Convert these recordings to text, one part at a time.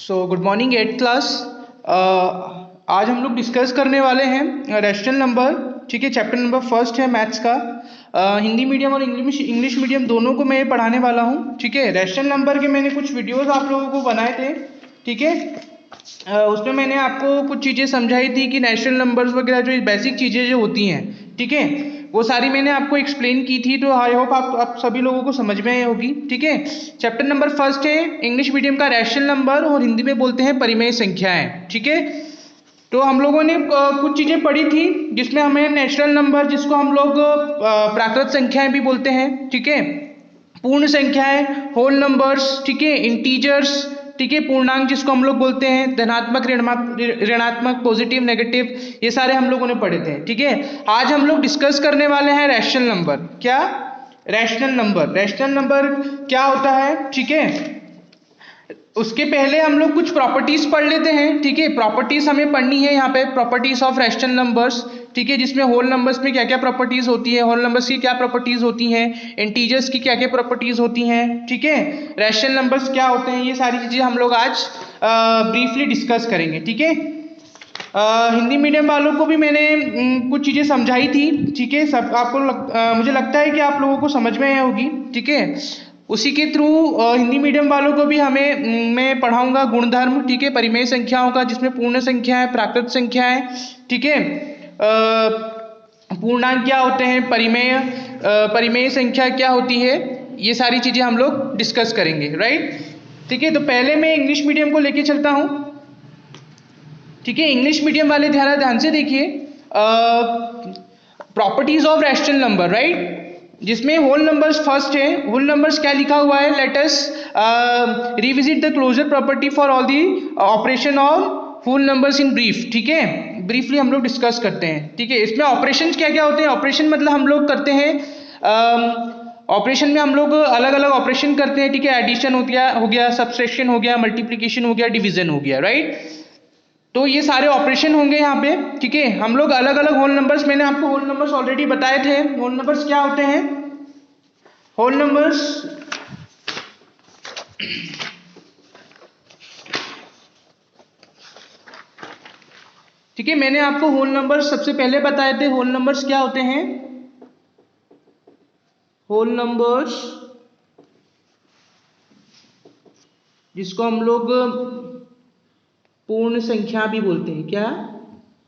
So good morning 8th class. आज हम लोग डिस्कस करने वाले हैं रैशनल नंबर। ठीक है, चैप्टर नंबर फर्स्ट है मैथ्स का। हिंदी मीडियम और इंग्लिश मीडियम दोनों को मैं पढ़ाने वाला हूँ। ठीक है, रैशनल नंबर के मैंने कुछ वीडियोस आप लोगों को बनाए थे। ठीक है, उसमें मैंने आपको कुछ चीज़ें समझाई थी कि नेचुरल नंबर्स वगैरह जो बेसिक चीज़ें जो होती हैं, ठीक है, वो सारी मैंने आपको एक्सप्लेन की थी। तो आई होप आप सभी लोगों को समझ में आई होगी। ठीक है, चैप्टर नंबर फर्स्ट है इंग्लिश मीडियम का रैशनल नंबर, और हिंदी में बोलते हैं परिमेय संख्याएं। ठीक है, तो हम लोगों ने कुछ चीज़ें पढ़ी थी जिसमें हमें नेचुरल नंबर, जिसको हम लोग प्राकृत संख्याएं भी बोलते हैं, ठीक है, पूर्ण संख्याएं, होल नंबर्स, ठीक है, इंटीजर्स, ठीक है, पूर्णांक जिसको हम लोग बोलते हैं, धनात्मक, ऋणात्मक, पॉजिटिव, नेगेटिव, ये सारे हम लोगों ने पढ़े थे। ठीक है, आज हम लोग डिस्कस करने वाले हैं रैशनल नंबर। क्या? Rational number. रैशनल नंबर क्या होता है? ठीक है, उसके पहले हम लोग कुछ प्रॉपर्टीज पढ़ लेते हैं। ठीक है, प्रॉपर्टीज हमें पढ़नी है यहाँ पे, प्रॉपर्टीज ऑफ रैशनल नंबर्स। ठीक है, जिसमें होल नंबर्स में क्या क्या प्रॉपर्टीज होती है, होल नंबर्स की क्या प्रॉपर्टीज होती हैं, इंटीजर्स की क्या क्या प्रॉपर्टीज होती हैं, ठीक है, रैशनल नंबर्स क्या होते हैं, ये सारी चीजें हम लोग आज ब्रीफली डिस्कस करेंगे। ठीक है, हिंदी मीडियम वालों को भी मैंने कुछ चीज़ें समझाई थी। ठीक है, सब आपको मुझे लगता है कि आप लोगों को समझ में आई होगी। ठीक है, उसी के थ्रू हिंदी मीडियम वालों को भी मैं पढ़ाऊंगा गुणधर्म, ठीक है, परिमेय संख्याओं का, जिसमें पूर्ण संख्या है, प्राकृत संख्या है, ठीक है, पूर्णांक क्या होते हैं, परिमेय संख्या क्या होती है, ये सारी चीज़ें हम लोग डिस्कस करेंगे। राइट, ठीक है, तो पहले मैं इंग्लिश मीडियम को लेके चलता हूँ। ठीक है, इंग्लिश मीडियम वाले ध्यान से देखिए, properties of rational number, right, जिसमें होल नंबर्स फर्स्ट है। होल नंबर्स क्या लिखा हुआ है, let us revisit the closure property for all the operation of whole numbers in brief. ठीक है, ब्रीफली हम लोग डिस्कस करते हैं। ठीक है, इसमें ऑपरेशन क्या क्या होते हैं, ऑपरेशन मतलब हम लोग करते हैं, ऑपरेशन में हम लोग अलग अलग ऑपरेशन करते हैं। ठीक है, एडिशन हो गया, सब्सट्रैक्शन हो गया, मल्टीप्लिकेशन हो गया, डिवीजन हो गया, राइट, तो ये सारे ऑपरेशन होंगे यहाँ पे। ठीक है, हम लोग अलग अलग होल नंबर्स, मैंने आपको होल नंबर्स ऑलरेडी बताए थे। होल नंबर्स क्या होते हैं, होल नंबर्स ठीक है, मैंने आपको होल नंबर्स सबसे पहले बताए थे। होल नंबर्स क्या होते हैं, होल नंबर्स जिसको हम लोग पूर्ण संख्या भी बोलते हैं। क्या?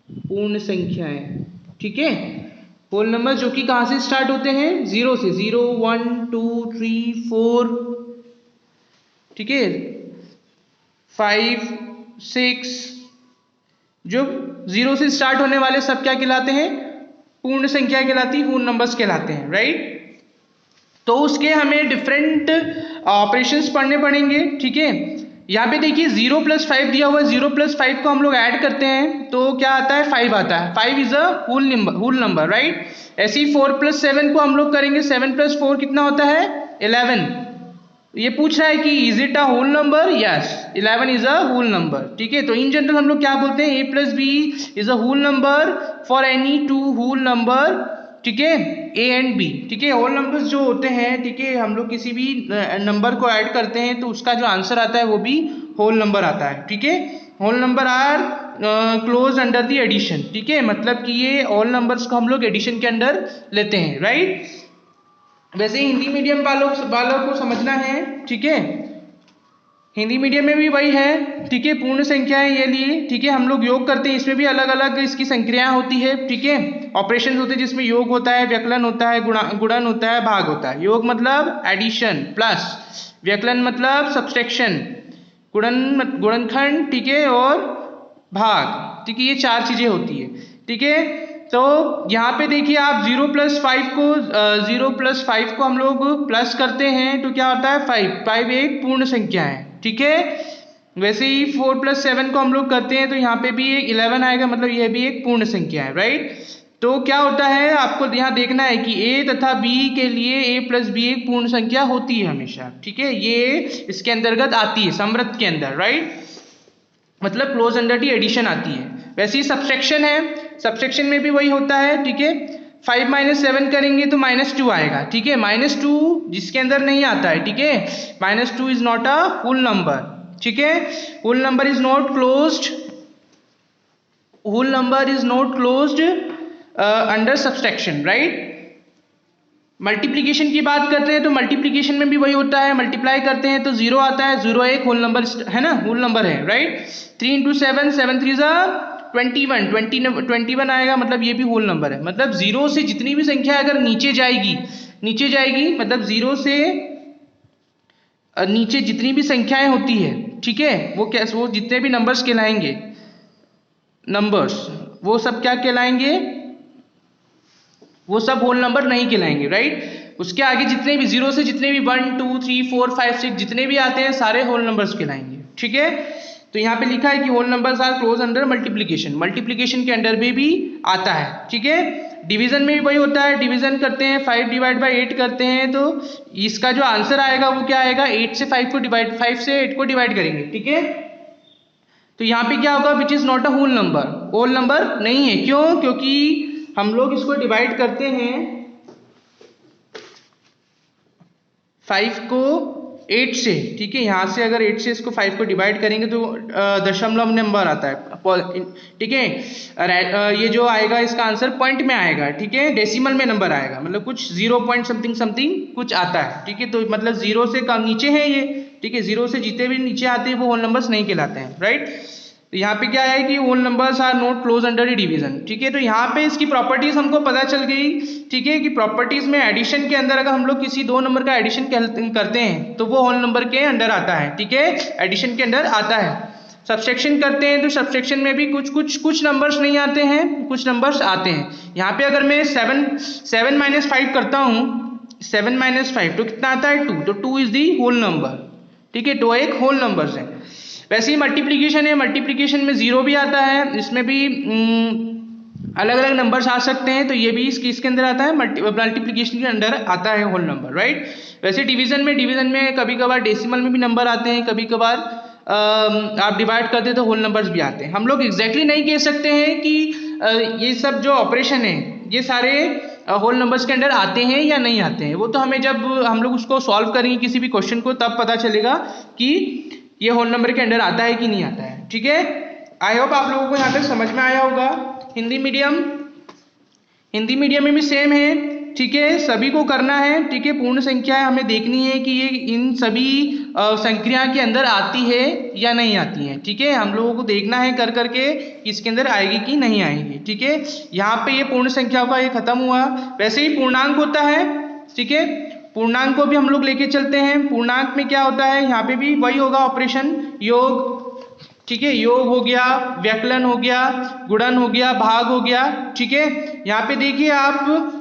पूर्ण संख्याएं। ठीक है, होल नंबर जो कि कहां से स्टार्ट होते हैं, 0 से, 0 1 2 3 4, ठीक है, 5 6, जो 0 से स्टार्ट होने वाले सब क्या कहलाते हैं, पूर्ण संख्या कहलाती है, पूर्ण नंबर्स कहलाते हैं। राइट, तो उसके हमें डिफरेंट ऑपरेशंस पढ़ने पड़ेंगे। ठीक है, यहाँ पे देखिए 0 + 5 दिया हुआ है, 0 + 5 को हम लोग ऐड करते हैं तो क्या आता है, 5 आता है। 5 is a whole number, right. ऐसे ही 4 + 7 को हम लोग करेंगे, 7 + 4 कितना होता है, 11। ये पूछ रहा है कि is it a whole number, yes, 11 is a whole number. ठीक है, तो इन जनरल हम लोग क्या बोलते हैं, a + b is a whole number for any two whole number. ठीक है, a एंड b। ठीक है, होल नंबर्स जो होते हैं, ठीक है, हम लोग किसी भी नंबर को ऐड करते हैं तो उसका जो आंसर आता है वो भी होल नंबर आता है। ठीक है, whole number are close under the addition. ठीक है, मतलब कि ये होल नंबर्स को हम लोग एडिशन के अंडर लेते हैं। राइट, वैसे हिंदी मीडियम वालों को समझना है। ठीक है, हिंदी मीडियम में भी वही है। ठीक है, पूर्ण संख्याएं ये लिए। ठीक है, हम लोग योग करते हैं, इसमें भी अलग अलग इसकी संक्रियाएं होती है। ठीक है, ऑपरेशन होते हैं जिसमें योग होता है, व्यकलन होता है, गुणन होता है, भाग होता है। योग मतलब एडिशन प्लस, व्यकलन मतलब सब्सट्रैक्शन, गुणनखंड, ठीक है, और भाग। ठीक है, ये चार चीजें होती है। ठीक है, तो यहाँ पे देखिए आप 0 + 5 को हम लोग प्लस करते हैं तो क्या होता है, 5 एक पूर्ण संख्या है। ठीक है, वैसे ही 4 + 7 को हम लोग करते हैं तो यहाँ पे भी एक 11 आएगा, मतलब यह भी एक पूर्ण संख्या है। राइट, तो क्या होता है, आपको यहाँ देखना है कि a तथा b के लिए a + b एक पूर्ण संख्या होती है हमेशा। ठीक है, ये इसके अंतर्गत आती है, समृद्ध के अंदर। राइट, मतलब क्लोज अंडर दी एडिशन आती है। वैसे ही सब्सट्रैक्शन है, सब्सट्रैक्शन में भी वही होता है। ठीक है, 5 - 7 करेंगे तो -2 आएगा। ठीक है, -2 जिसके अंदर नहीं आता है। ठीक है, -2 is not a full number. ठीक है। Whole number is not closed, whole number is not closed under subtraction, right. Multiplication की बात करते हैं तो मल्टीप्लीकेशन में भी वही होता है, मल्टीप्लाई करते हैं तो 0 आता है, 0 एक होल नंबर है ना, होल नंबर है, राइट। 3 इंटू 7, 7 3 21, 21 आएगा, मतलब ये भी होल नंबर है। मतलब 0 से जितनी भी संख्या अगर नीचे जाएगी मतलब 0 से नीचे जितनी भी संख्याएं होती है, ठीक है, वो जितने भी नंबर्स कहलाएंगे, नंबर्स वो सब क्या कहलाएंगे, वो सब होल नंबर नहीं कहलाएंगे, राइट। उसके आगे जितने भी 0 से जितने भी 1 2 3 4 5 6 जितने भी आते हैं सारे होल नंबर्स कहलाएंगे, ठीक है। तो यहाँ पे लिखा है कि whole numbers are close under multiplication, multiplication के अंडर में भी आता है, ठीक है। डिवीजन में भी वही होता है, डिवीजन करते हैं 5 डिवाइड बाई 8 करते हैं, तो इसका जो आंसर आएगा वो क्या आएगा, 8 से 5 से 8 को डिवाइड करेंगे, ठीक है। तो यहाँ पे क्या होगा, which is not a whole number, whole number नहीं है। क्यों? क्योंकि हम लोग इसको डिवाइड करते हैं 5 को 8 से, ठीक है। यहाँ से अगर 8 से इसको 5 को डिवाइड करेंगे तो दशमलव नंबर आता है, ठीक है। ये जो आएगा इसका आंसर पॉइंट में आएगा, ठीक है, डेसिमल में नंबर आएगा, मतलब कुछ 0 पॉइंट समथिंग कुछ आता है, ठीक है। तो मतलब 0 से कम नीचे है ये, ठीक है, 0 से जितने भी नीचे आते हैं वो होल नंबर्स नहीं कहलाते हैं, राइट। तो यहाँ पे क्या है कि whole numbers are not close under division, ठीक है। तो यहाँ पे इसकी प्रॉपर्टीज हमको पता चल गई, ठीक है, कि प्रॉपर्टीज में एडिशन के अंदर अगर हम लोग किसी दो नंबर का एडिशन करते हैं तो वो होल नंबर के अंडर आता है, ठीक है, एडिशन के अंडर आता है। सब्सट्रैक्शन करते हैं तो सब्सट्रैक्शन में भी कुछ नंबर्स नहीं आते हैं, कुछ नंबर्स आते हैं। यहाँ पे अगर मैं 7 माइनस 5 करता हूँ, 7 माइनस 5 तो कितना आता है 2, तो 2 इज दी होल नंबर, ठीक है, तो एक होल नंबर्स है। वैसे ही मल्टीप्लीकेशन है, मल्टीप्लीकेशन में 0 भी आता है, इसमें भी अलग अलग नंबर्स आ सकते हैं, तो ये भी इसके अंदर आता है, मल्टीप्लीकेशन के अंदर आता है होल नंबर, राइट। वैसे डिवीजन में कभी कभार डेसिमल में भी नंबर आते हैं, कभी कभार आप डिवाइड करते हैं तो होल नंबर्स भी आते हैं। हम लोग एग्जैक्टली नहीं कह सकते हैं कि ये सब जो ऑपरेशन है ये सारे होल नंबर्स के अंदर आते हैं या नहीं आते हैं, वो तो हमें जब हम लोग उसको सॉल्व करेंगे किसी भी क्वेश्चन को तब पता चलेगा कि ये होल नंबर के अंदर आता है कि नहीं आता है, ठीक है। आई होप आप लोगों को यहाँ तक समझ में आया होगा। हिंदी मीडियम में भी सेम है, ठीक है, सभी को करना है, ठीक है। पूर्ण संख्या हमें देखनी है कि ये इन सभी संख्या के अंदर आती है या नहीं आती है, ठीक है। हम लोगों को देखना है कर करके इसके अंदर आएगी कि नहीं आएगी, ठीक है। यहाँ पे ये पूर्ण संख्याओं का ये खत्म हुआ। वैसे ही पूर्णांक होता है, ठीक है, पूर्णांक को भी हम लोग लेके चलते हैं। पूर्णांक में क्या होता है, यहाँ पे भी वही होगा ऑपरेशन, योग, ठीक है, योग हो गया, व्यकलन हो गया, गुणन हो गया, भाग हो गया, ठीक है। यहाँ पे देखिए आप,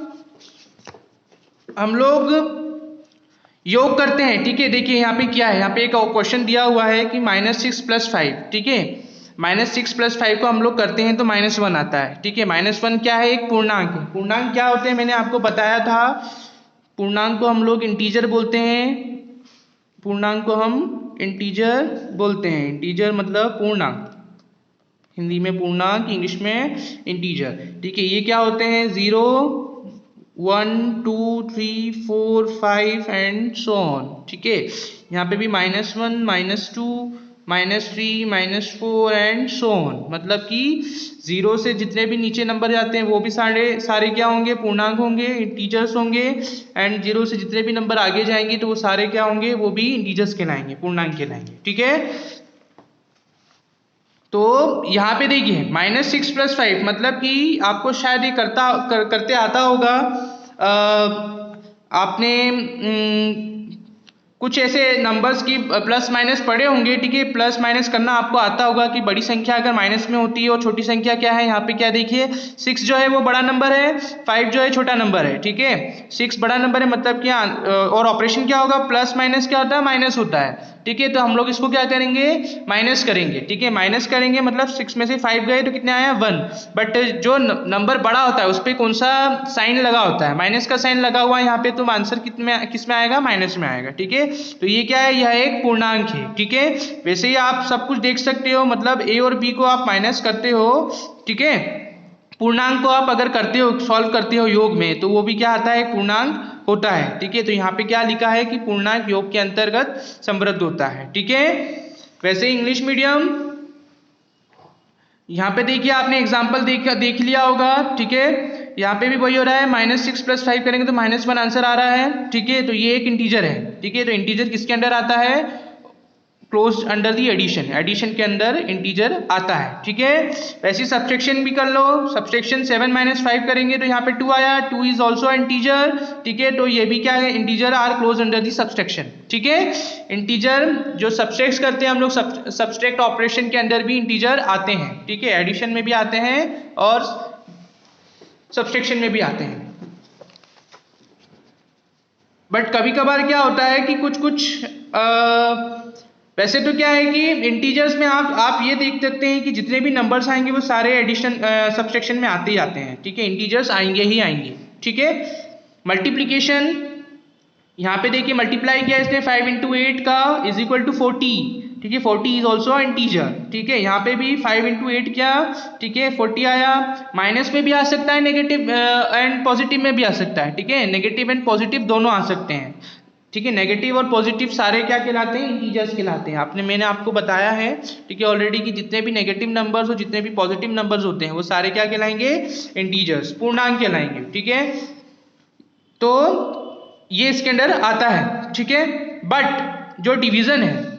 हम लोग योग करते हैं, ठीक है। देखिए यहाँ पे क्या है, यहाँ पे एक क्वेश्चन दिया हुआ है कि -6 + 5, ठीक है, -6 + 5 को हम लोग करते हैं तो -1 आता है, ठीक है। -1 क्या है, एक पूर्णांक है। पूर्णांक क्या होते हैं मैंने आपको बताया था, पूर्णांक को हम लोग इंटीजर बोलते हैं, पूर्णांक को हम इंटीजर बोलते हैं। इंटीजर मतलब पूर्णांक, हिंदी में पूर्णांक, इंग्लिश में इंटीजर, ठीक है। ये क्या होते हैं, 0 1 2 3 4 5 एंड सो ऑन, ठीक है। यहाँ पे भी -1 -2 -3 -4 एंड सो ऑन, मतलब कि 0 से जितने भी नीचे नंबर जाते हैं वो भी सारे क्या होंगे, पूर्णांक होंगे, इंटीजर्स होंगे। एंड 0 से जितने भी नंबर आगे जाएंगे तो वो सारे क्या होंगे, वो भी इंटीजर्स कहलाएंगे, पूर्णांक कहलाएंगे, ठीक है। तो यहाँ पे देखिए -6 + 5 मतलब कि आपको शायद ये करते आता होगा, आपने कुछ ऐसे नंबर्स की प्लस माइनस पढ़े होंगे, ठीक है। प्लस माइनस करना आपको आता होगा कि बड़ी संख्या अगर माइनस में होती है और छोटी संख्या क्या है, यहाँ पे क्या देखिए 6 जो है वो बड़ा नंबर है, 5 जो है छोटा नंबर है, ठीक है। 6 बड़ा नंबर है मतलब क्या, और ऑपरेशन क्या होगा, प्लस माइनस क्या होता है, माइनस होता है, ठीक है। तो हम लोग इसको क्या करेंगे, माइनस करेंगे, ठीक है। माइनस करेंगे मतलब 6 में से 5 गए तो कितने आया, 1। बट जो नंबर बड़ा होता है उस पर कौन सा साइन लगा होता है, माइनस का साइन लगा हुआ है यहाँ पे, तो आंसर किस में आएगा, माइनस में आएगा, ठीक है। तो ये क्या है, यह एक पूर्णांक है, ठीक है। वैसे ही आप सब कुछ देख सकते हो, मतलब a और b को आप माइनस करते हो, ठीक है। पूर्णांक को आप अगर करते हो, सॉल्व करते हो योग में, तो वो भी क्या आता है, पूर्णांक होता है, ठीक है। तो यहाँ पे क्या लिखा है कि पूर्णांक योग के अंतर्गत समृद्ध होता है, ठीक है। वैसे इंग्लिश मीडियम, यहाँ पे देखिए आपने एग्जाम्पल देख लिया होगा, ठीक है। यहाँ पे भी वही हो रहा है, -6 + 5 करेंगे तो -1 आंसर आ रहा है, ठीक है। तो ये एक इंटीजर है, ठीक है। तो इंटीजर किसके अंडर आता है? Close under the addition, addition के अंदर इंटीजर आता है, ठीक है। वैसे सब्ट्रैक्शन भी कर लो, सब्ट्रैक्शन 7 - 5 करेंगे तो यहाँ पे 2 आया, 2 इज ऑल्सो इंटीजर, ठीक है। तो ये भी क्या है? Integer are close under the subtraction, ठीक है। इंटीजर जो सब्ट्रैक्ट करते हैं हम लोग, सब्ट्रैक्ट ऑपरेशन के अंदर भी इंटीजर आते हैं, ठीक है। एडिशन में भी आते हैं और सब्ट्रैक्शन में भी आते हैं। बट कभी कभार क्या होता है कि कुछ वैसे तो क्या है कि इंटीजर्स में आप ये देख सकते हैं कि जितने भी नंबर्स आएंगे वो सारे एडिशन सब्ट्रैक्शन में आते ही आते हैं, ठीक है। इंटीजर्स आएंगे ही आएंगे, ठीक है। मल्टीप्लिकेशन, यहाँ पे देखिए मल्टीप्लाई किया इसने 5 × 8 का = 40, ठीक है। 40 इज ऑल्सो इंटीजर, ठीक है। यहाँ पे भी 5 × 8 क्या, ठीक है, 40 आया। माइनस में भी आ सकता है, नेगेटिव एंड पॉजिटिव में भी आ सकता है, ठीक है। नेगेटिव एंड पॉजिटिव दोनों आ सकते हैं, ठीक है। नेगेटिव और पॉजिटिव सारे क्या कहलाते हैं? इंटीजर्स कहलाते हैं। मैंने आपको बताया है, ठीक है, ऑलरेडी कि जितने भी नेगेटिव नंबर्स और जितने भी पॉजिटिव नंबर्स होते हैं वो सारे क्या कहलाएंगे? इंटीजर्स, पूर्णांक कहलाएंगे, ठीक है। तो ये इसके अंदर आता है, ठीक है। बट जो डिवीजन है,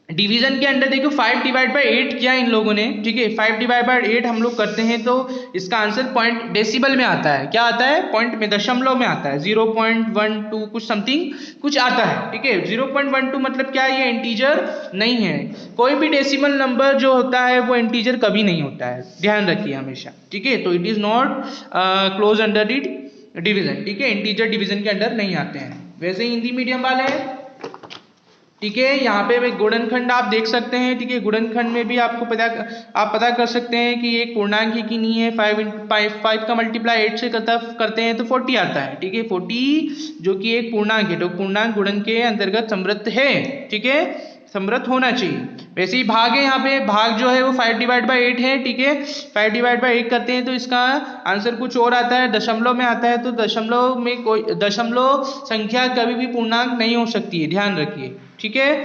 डिवीजन के अंदर देखो 5/8 किया इन लोगों ने, ठीक है। 5/8 हम लोग करते हैं तो इसका आंसर पॉइंट डेसिबल में आता है। क्या आता है? पॉइंट में, दशमलव में आता है। 0.12 कुछ समथिंग कुछ आता है, ठीक है। 0.12 मतलब क्या है? ये इंटीजर नहीं है। कोई भी डेसिमल नंबर जो होता है वो इंटीजर कभी नहीं होता है, ध्यान रखिए हमेशा, ठीक है। तो it is not close under the division, ठीक है। इंटीजर डिवीजन के अंदर नहीं आते हैं। वैसे हिंदी मीडियम वाले हैं, ठीक है। यहाँ पे गुणनखंड आप देख सकते हैं, ठीक है। गुणनखंड में भी आपको पता कर सकते हैं कि एक पूर्णांक ही कि नहीं है। 5 का मल्टीप्लाई 8 से करते हैं तो 40 आता है, ठीक है। 40 जो कि एक पूर्णांक है, तो पूर्णांक गुणन के अंतर्गत समृद्ध है, ठीक है, समृद्ध होना चाहिए। वैसे ही भाग है, यहाँ पे भाग जो है वो 5/8 है, ठीक है। 5/8 करते हैं तो इसका आंसर कुछ और आता है, दशमलव में आता है। तो दशमलव में कोई दशमलव संख्या कभी भी पूर्णांक नहीं हो सकती है, ध्यान रखिए, ठीक है।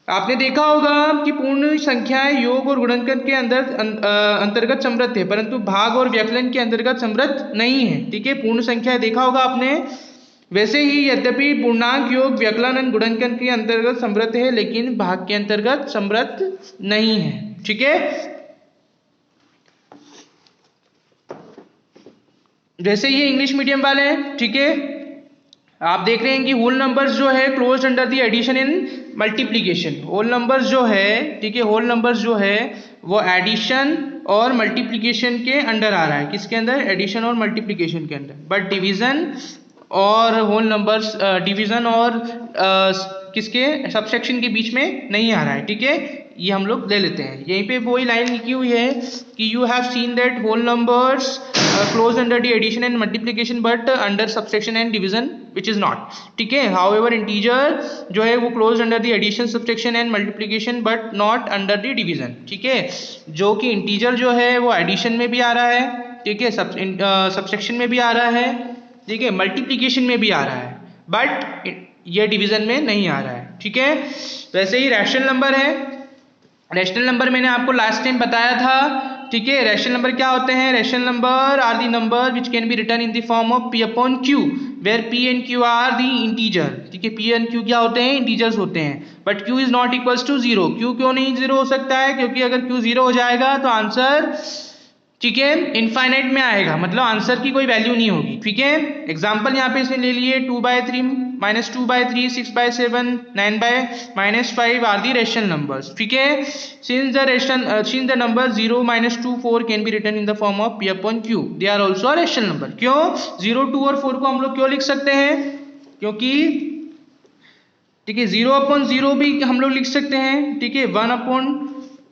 आपने देखा होगा कि पूर्ण संख्याएं योग और गुणनखंड के अंतर्गत समृद्ध है, परंतु भाग और व्यवकलन के अंतर्गत समृद्ध नहीं है, ठीक है। पूर्ण संख्या देखा होगा आपने। वैसे ही यद्यपि पूर्णांक, योग, व्यवकलन और गुणनखंड के अंतर्गत समृद्ध है, लेकिन भाग के अंतर्गत समृद्ध नहीं है, ठीक है। जैसे ये इंग्लिश मीडियम वाले हैं, ठीक है। आप देख रहे हैं कि होल नंबर्स जो है close under the addition in multiplication. Whole numbers जो है, ठीक है, होल नंबर्स जो है वो एडिशन और मल्टीप्लिकेशन के अंडर आ रहा है। किसके अंदर? एडिशन और मल्टीप्लिकेशन के अंदर। बट डिवीजन और होल नंबर्स, डिवीजन और किसके सबसेक्शन के बीच में नहीं आ रहा है, ठीक है। ये हम लोग ले लेते हैं। यहीं पे वही लाइन लिखी हुई है कि you have seen that whole numbers close under the addition and multiplication but under subsection and division which is not, ठीक है। हाउएवर इंटीजर जो है वो close under the addition, subsection and multiplication but not under the division, ठीक है। जो कि integer जो है वो एडिशन में भी आ रहा है, ठीक है, सबसेक्शन में भी आ रहा है, ठीक है, मल्टीप्लिकेशन में भी आ रहा है, बट ये डिवीजन में नहीं आ रहा है, ठीक है। वैसे ही रैशनल नंबर है। रैशनल नंबर मैंने आपको लास्ट टाइम बताया था, ठीक है। रैशनल नंबर क्या होते हैं? Rational number are the number which can be written in the form of P/Q, where P and Q are the integer, ठीक है। P and Q क्या होते हैं? इंटीजर्स होते हैं। But Q is not equals to 0। Q क्यों नहीं 0 हो सकता है? क्योंकि अगर Q 0 हो जाएगा तो आंसर, ठीक है, इनफाइनाइट में आएगा, मतलब आंसर की कोई वैल्यू नहीं होगी, ठीक है। एग्जांपल यहाँ पे इसने ले लिए 2/3, -2/3, 6/7, 9/-5 आर दी रेशनल नंबर्स, ठीक है। Since the number 0, -2, 4 can be written in the form of P/Q, they are also a rational number. क्यों? 0, 2 और 4 को हम लोग क्यों लिख सकते हैं? क्योंकि, ठीक है, 0/0 भी हम लोग लिख सकते हैं, ठीक है।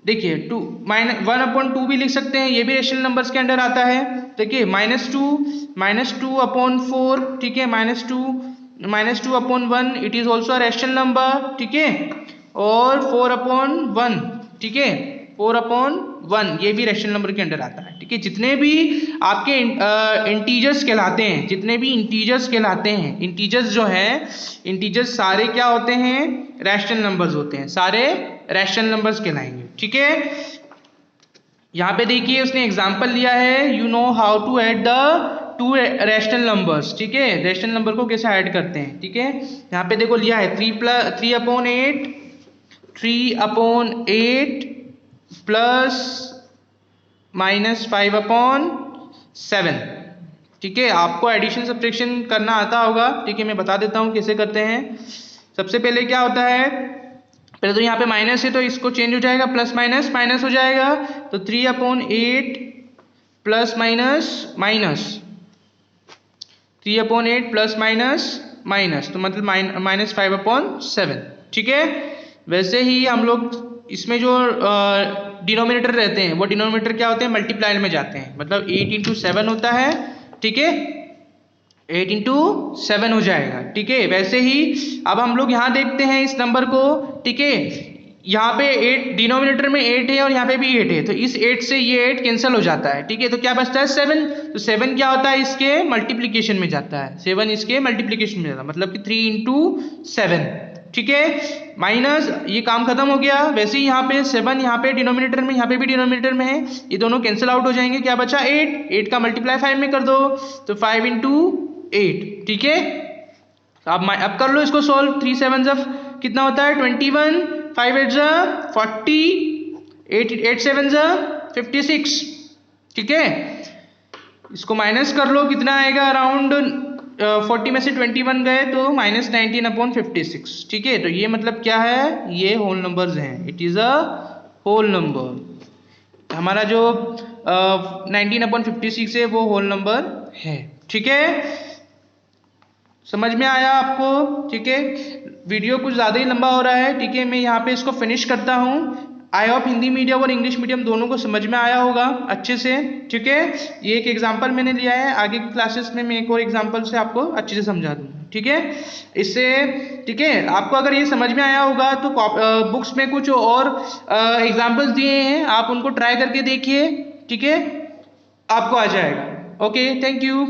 1/2 भी लिख सकते हैं, ये भी रेशनल नंबर्स के अंडर आता है, देखिए। -2/4, ठीक है, -2/1 it is also rational number, ठीक है। और 4/1, ठीक है, 4/1 ये भी रैशनल नंबर के अंडर आता है। ठीक है, जितने भी आपके इंटीजर्स कहलाते हैं, जितने भी इंटीजर्स कहलाते हैं, इंटीजर्स जो हैं, इंटीजर्स सारे क्या होते हैं, रैशनल नंबर्स होते हैं, सारे रैशनल नंबर्स कहलाएंगे। ठीक है, यहाँ पे देखिए उसने एग्जांपल लिया है, you know how to add the two rational numbers. ठीक है, रैशनल नंबर को कैसे ऐड करते हैं। ठीक है, यहाँ पे देखो लिया है 3/8 3/8 प्लस -5/7। ठीक है, आपको एडिशन सब्ट्रैक्शन करना आता होगा। ठीक है, मैं बता देता हूँ कैसे करते हैं। सबसे पहले क्या होता है, पहले तो यहाँ पे माइनस है तो इसको चेंज हो जाएगा, प्लस माइनस माइनस हो जाएगा, तो 3/8 plus minus minus, 3/8 plus minus minus, तो मतलब -5/7। ठीक है, वैसे ही हम लोग इसमें जो डिनोमिनेटर रहते हैं वो डिनोमिनेटर क्या होते हैं, मल्टीप्लायर में जाते हैं, मतलब 8 × 7 होता है। ठीक है, 8 × 7 हो जाएगा। ठीक है, वैसे ही अब हम लोग यहाँ देखते हैं इस नंबर को। ठीक है, यहाँ पे 8 डिनोमिनेटर में 8 है और यहाँ पे भी 8 है, तो इस 8 से ये 8 कैंसिल हो जाता है। ठीक है, तो क्या बचता है 7, तो 7 क्या होता है, इसके मल्टीप्लिकेशन में जाता है, 7 इसके मल्टीप्लिकेशन में जाता है, मतलब कि 3 × 7। ठीक है, माइनस, ये काम खत्म हो गया। वैसे ही यहाँ पे 7 यहाँ पे डिनोमिनेटर में, यहाँ पे भी डिनोमिनेटर में है, ये दोनों कैंसिल आउट हो जाएंगे, क्या बचा 8 का मल्टीप्लाई 5 में कर दो, तो 5 × 8। ठीक है, अब कर लो इसको सॉल्व, 3 7 कितना होता है 21, 5 8 40, 8 7 56। ठीक है, इसको माइनस कर लो, कितना आएगा, अराउंड 40 में से 21 गए तो -19/56। ठीक है, तो ये मतलब क्या है, ये होल नंबर्स हैं, it is a whole number. हमारा जो 19/56 है वो होल नंबर है। ठीक है, समझ में आया आपको। ठीक है, वीडियो कुछ ज़्यादा ही लंबा हो रहा है। ठीक है, मैं यहाँ पे इसको फिनिश करता हूँ। आई होप हिंदी मीडियम और इंग्लिश मीडियम दोनों को समझ में आया होगा अच्छे से। ठीक है, ये एक एग्जांपल मैंने लिया है, आगे की क्लासेस में मैं एक और एग्जांपल से आपको अच्छे से समझा दूँगा। ठीक है, इससे ठीक है, आपको अगर ये समझ में आया होगा तो बुक्स में कुछ और एग्जाम्पल्स दिए हैं, आप उनको ट्राई करके देखिए। ठीक है, आपको आ जाएगा। Okay, thank you.